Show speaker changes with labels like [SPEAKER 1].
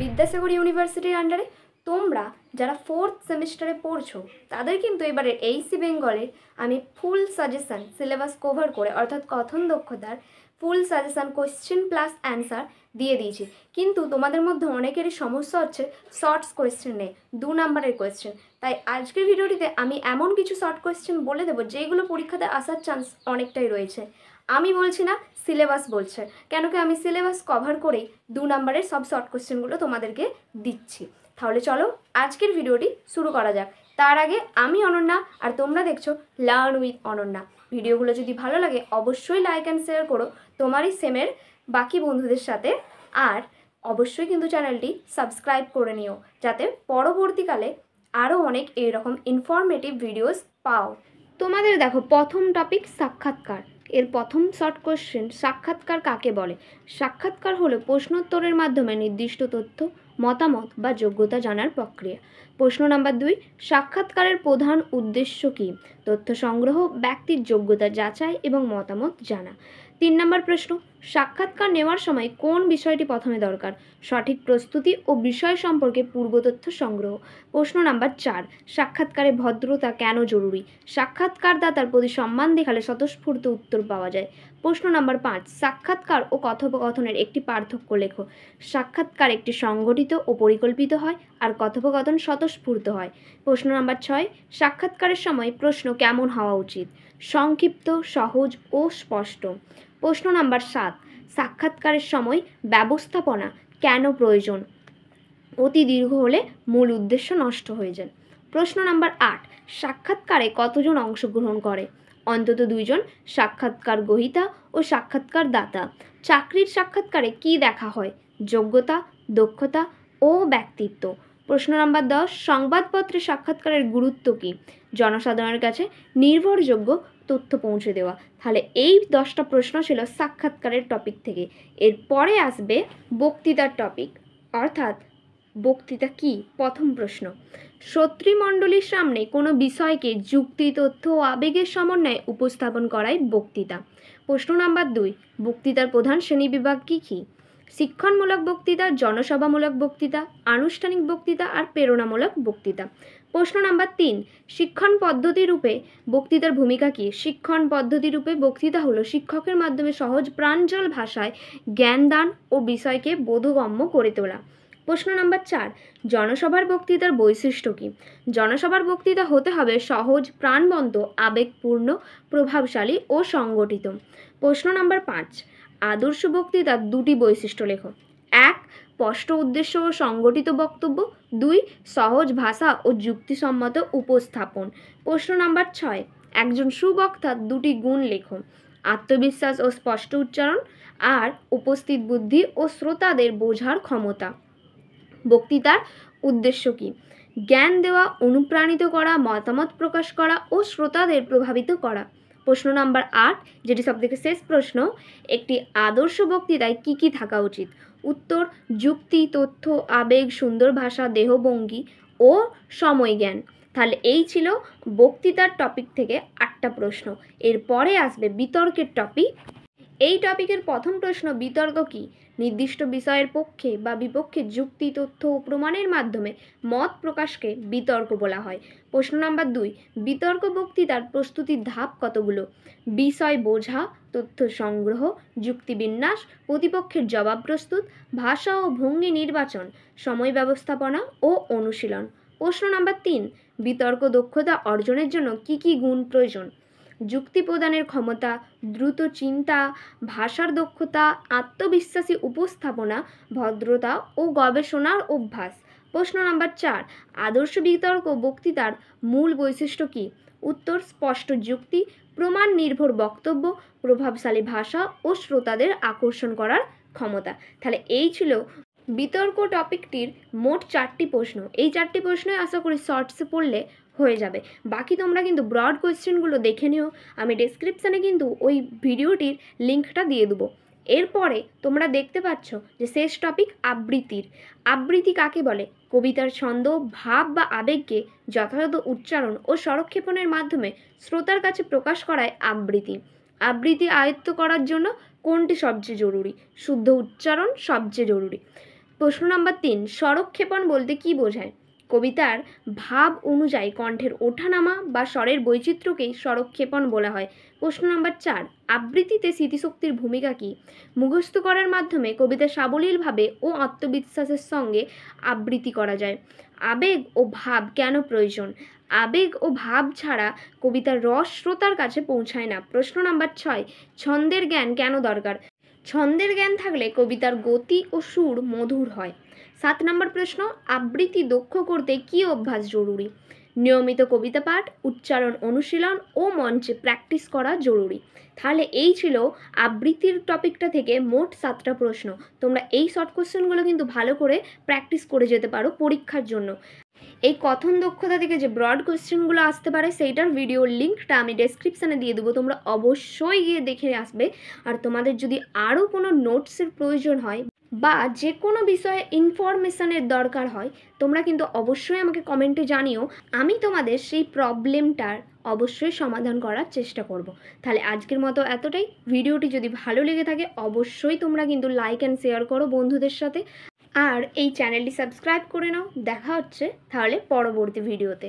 [SPEAKER 1] বিদ্যাসাগর ইউনিভার্সিটির আন্ডারে তোমরা যারা 4th সেমিস্টারে পড়ছো তাদের কিন্তু এবারে এইসি বেঙ্গলের আমি ফুল সাজেশন সিলেবাস কভার করে অর্থাৎ কথন দক্ষতার ফুল সাজেশন কোয়েশ্চেন প্লাস অ্যান্সার দিয়ে দিয়েছি। কিন্তু তোমাদের মধ্যে অনেকেরই সমস্যা হচ্ছে শর্টস কোয়েশ্চেন নেই, 2 নাম্বারের কোয়েশ্চেন। তাই আজকের ভিডিওটিতে আমি এমন কিছু শর্ট কোয়েশ্চেন বলে দেবো যেগুলো পরীক্ষাতে আসার চান্স অনেকটাই রয়েছে। আমি বলছি না, সিলেবাস বলছে, কেন কি আমি সিলেবাস কভার করেই 2 নাম্বারের সব শর্ট কোয়েশ্চেনগুলো তোমাদেরকে দিচ্ছি। তাহলে চলো আজকের ভিডিওটি শুরু করা যাক। তার আগে আমি অনন্যা আর তোমরা দেখছো লার্ন উইথ অনন্যা। ভিডিওগুলো যদি ভালো লাগে অবশ্যই লাইক অ্যান্ড শেয়ার করো তোমারই সেমের বাকি বন্ধুদের সাথে, আর অবশ্যই কিন্তু চ্যানেলটি সাবস্ক্রাইব করে নিও যাতে পরবর্তীকালে আরও অনেক এইরকম ইনফরমেটিভ ভিডিওস পাও। তোমাদের দেখো প্রথম টপিক সাক্ষাৎকার। এর প্রথম শর্ট কোশ্চেন, সাক্ষাৎকার কাকে বলে? সাক্ষাৎকার হলো প্রশ্নোত্তরের মাধ্যমে নির্দিষ্ট তথ্য, মতামত বা যোগ্যতা জানার প্রক্রিয়া। প্রশ্ন নাম্বার 2, সাক্ষাৎকারের প্রধান উদ্দেশ্য কী? তথ্য সংগ্রহ, ব্যক্তির যোগ্যতা যাচাই এবং মতামত জানা। 3 নম্বর প্রশ্ন, সাক্ষাৎকার নেওয়ার সময় কোন বিষয়টি প্রথমে দরকার? সঠিক প্রস্তুতি ও বিষয় সম্পর্কে পূর্বতথ্য সংগ্রহ। প্রশ্ন নাম্বার 4, সাক্ষাৎকারে ভদ্রতা কেন জরুরি? সাক্ষাৎকারদাতার প্রতি সম্মান দেখালে স্বতঃস্ফূর্ত উত্তর পাওয়া যায়। প্রশ্ন নাম্বার 5, সাক্ষাৎকার ও কথোপকথনের একটি পার্থক্য লেখো। সাক্ষাৎকার একটি সংগঠিত ও পরিকল্পিত হয়, আর কথোপকথন স্বতঃস্ফূর্ত হয়। প্রশ্ন নাম্বার 6, সাক্ষাৎকারের সময় প্রশ্ন কেমন হওয়া উচিত? সংক্ষিপ্ত, সহজ ও স্পষ্ট। প্রশ্ন নাম্বার 7, সাক্ষাৎকারের সময় ব্যবস্থাপনা কেন প্রয়োজন? অতি দীর্ঘ হলে মূল উদ্দেশ্য নষ্ট হয়ে যায়। প্রশ্ন নাম্বার 8, সাক্ষাৎকারে কতজন অংশগ্রহণ করে? অন্তত 2 জন, সাক্ষাৎকার গ্রহীতা ও সাক্ষাৎকার দাতা। চাকরির সাক্ষাৎকারে কি দেখা হয়? যোগ্যতা, দক্ষতা ও ব্যক্তিত্ব। প্রশ্ন নাম্বার 10, সংবাদপত্রে সাক্ষাৎকারের গুরুত্ব কী? জনসাধারণের কাছে নির্ভরযোগ্য তথ্য পৌঁছে দেওয়া। তাহলে এই 10টা প্রশ্ন ছিল সাক্ষাৎকারের টপিক থেকে। এরপরে আসবে বক্তৃতার টপিক, অর্থাৎ বক্তৃতা কি? প্রথম প্রশ্ন, শ্রোতৃমণ্ডলীর সামনে কোনো বিষয়কে যুক্তি, তথ্য ও আবেগের সমন্বয়ে উপস্থাপন করাই বক্তৃতা। প্রশ্ন নাম্বার 2, বক্তৃতার প্রধান শ্রেণীবিভাগ কী কী? শিক্ষণমূলক বক্তৃতা, জনসভামূলক বক্তৃতা, আনুষ্ঠানিক বক্তৃতা আর প্রেরণামূলক বক্তৃতা। প্রশ্ন নাম্বার 3, শিক্ষণ পদ্ধতি রূপে বক্তৃতার ভূমিকা কী? শিক্ষণ পদ্ধতি রূপে বক্তৃতা হলো শিক্ষকের মাধ্যমে সহজ প্রাঞ্জল ভাষায় জ্ঞানদান ও বিষয়কে বোধগম্য করে তোলা। প্রশ্ন নাম্বার 4, জনসভার বক্তৃতার বৈশিষ্ট্য কী? জনসভার বক্তৃতা হতে হবে সহজ, প্রাণবন্ত, আবেগপূর্ণ, প্রভাবশালী ও সংগঠিত। প্রশ্ন নাম্বার 5, আদর্শ বক্তৃতার 2টি বৈশিষ্ট্য লেখো। 1, স্পষ্ট উদ্দেশ্য ও সংগঠিত বক্তব্য। 2, সহজ ভাষা ও যুক্তিসম্মত উপস্থাপন। প্রশ্ন নাম্বার 6, একজন সুবক্তার 2টি গুণ লেখো। আত্মবিশ্বাস ও স্পষ্ট উচ্চারণ, আর উপস্থিত বুদ্ধি ও শ্রোতাদের বোঝার ক্ষমতা। বক্তৃতার উদ্দেশ্য কী? জ্ঞান দেওয়া, অনুপ্রাণিত করা, মতামত প্রকাশ করা ও শ্রোতাদের প্রভাবিত করা। প্রশ্ন নাম্বার 8, যেটি সবথেকে শেষ প্রশ্ন, একটি আদর্শ বক্তৃতায় কী কী থাকা উচিত? উত্তর, যুক্তি, তথ্য, আবেগ, সুন্দর ভাষা, দেহভঙ্গি ও সময়জ্ঞান। তাহলে এই ছিল বক্তৃতার টপিক থেকে 8টা প্রশ্ন। এরপরে আসবে বিতর্কের টপিক। এই টপিকের প্রথম প্রশ্ন, বিতর্ক কী? নির্দিষ্ট বিষয়ের পক্ষে বা বিপক্ষে যুক্তি, তথ্য ও প্রমাণের মাধ্যমে মত প্রকাশকে বিতর্ক বলা হয়। প্রশ্ন নাম্বার 2, বিতর্ক বক্তৃতার প্রস্তুতির ধাপ কতগুলো? বিষয় বোঝা, তথ্য সংগ্রহ, যুক্তিবিন্যাস, প্রতিপক্ষের জবাব প্রস্তুত, ভাষা ও ভঙ্গি নির্বাচন, সময় ব্যবস্থাপনা ও অনুশীলন। প্রশ্ন নাম্বার 3, বিতর্ক দক্ষতা অর্জনের জন্য কী কী গুণ প্রয়োজন? যুক্তি প্রদানের ক্ষমতা, দ্রুত চিন্তা, ভাষার দক্ষতা, আত্মবিশ্বাসী উপস্থাপনা, ভদ্রতা ও গবেষণার অভ্যাস। প্রশ্ন নাম্বার 4, আদর্শ বিতর্ক বক্তৃতার মূল বৈশিষ্ট্য কী? উত্তর, স্পষ্ট যুক্তি, প্রমাণ নির্ভর বক্তব্য, প্রভাবশালী ভাষা ও শ্রোতাদের আকর্ষণ করার ক্ষমতা। তাহলে এই ছিল বিতর্ক টপিকটির মোট 4টি প্রশ্ন। এই 4টি প্রশ্নই আশা করি শর্টসে পড়লে হয়ে যাবে। বাকি তোমরা কিন্তু ব্রড কোয়েশ্চেনগুলো দেখে নিও, আমি ডেসক্রিপশানে কিন্তু ওই ভিডিওটির লিঙ্কটা দিয়ে দেবো। এরপরে তোমরা দেখতে পাচ্ছ যে শেষ টপিক আবৃত্তির। আবৃত্তি কাকে বলে? কবিতার ছন্দ, ভাব বা আবেগকে যথাযথ উচ্চারণ ও স্বরক্ষেপণের মাধ্যমে শ্রোতার কাছে প্রকাশ করায় আবৃত্তি। আবৃত্তি আয়ত্ত করার জন্য কোনটি সবচেয়ে জরুরি? শুদ্ধ উচ্চারণ সবচেয়ে জরুরি। প্রশ্ন নাম্বার 3, স্বরক্ষেপণ বলতে কী বোঝায়? কবিতার ভাব অনুযায়ী কণ্ঠের ওঠানামা বা স্বরের বৈচিত্র্যকেই স্বরক্ষেপণ বলা হয়। প্রশ্ন নাম্বার 4, আবৃত্তিতে স্মৃতিশক্তির ভূমিকা কী? মুখস্থ করার মাধ্যমে কবিতা সাবলীলভাবে ও আত্মবিশ্বাসের সঙ্গে আবৃত্তি করা যায়। আবেগ ও ভাব কেন প্রয়োজন? আবেগ ও ভাব ছাড়া কবিতার রস শ্রোতার কাছে পৌঁছায় না। প্রশ্ন নাম্বার 6, ছন্দের জ্ঞান কেন দরকার? ছন্দের জ্ঞান থাকলে কবিতার গতি ও সুর মধুর হয়। 7 নম্বর প্রশ্ন, আবৃত্তি দক্ষ করতে কী অভ্যাস জরুরি? নিয়মিত কবিতা পাঠ, উচ্চারণ অনুশীলন ও মঞ্চে প্র্যাকটিস করা জরুরি। তাহলে এই ছিল আবৃত্তির টপিকটা থেকে মোট 7টা প্রশ্ন। তোমরা এই শর্ট কোশ্চেনগুলো কিন্তু ভালো করে প্র্যাকটিস করে যেতে পারো পরীক্ষার জন্য। এই কথন দক্ষতা থেকে যে ব্রড কোশ্চেনগুলো আসতে পারে সেইটার ভিডিওর লিঙ্কটা আমি ডেসক্রিপশানে দিয়ে দেবো, তোমরা অবশ্যই গিয়ে দেখে আসবে। আর তোমাদের যদি আরও কোনো নোটসের প্রয়োজন হয় বা যে কোনো বিষয়ে ইনফরমেশানের দরকার হয়, তোমরা কিন্তু অবশ্যই আমাকে কমেন্টে জানিও। আমি তোমাদের সেই প্রবলেমটার অবশ্যই সমাধান করার চেষ্টা করব। তাহলে আজকের মতো এতটাই। ভিডিওটি যদি ভালো লেগে থাকে অবশ্যই তোমরা কিন্তু লাইক অ্যান্ড শেয়ার করো বন্ধুদের সাথে, আর এই চ্যানেলটি সাবস্ক্রাইব করে নাও। দেখা হচ্ছে তাহলে পরবর্তী ভিডিওতে।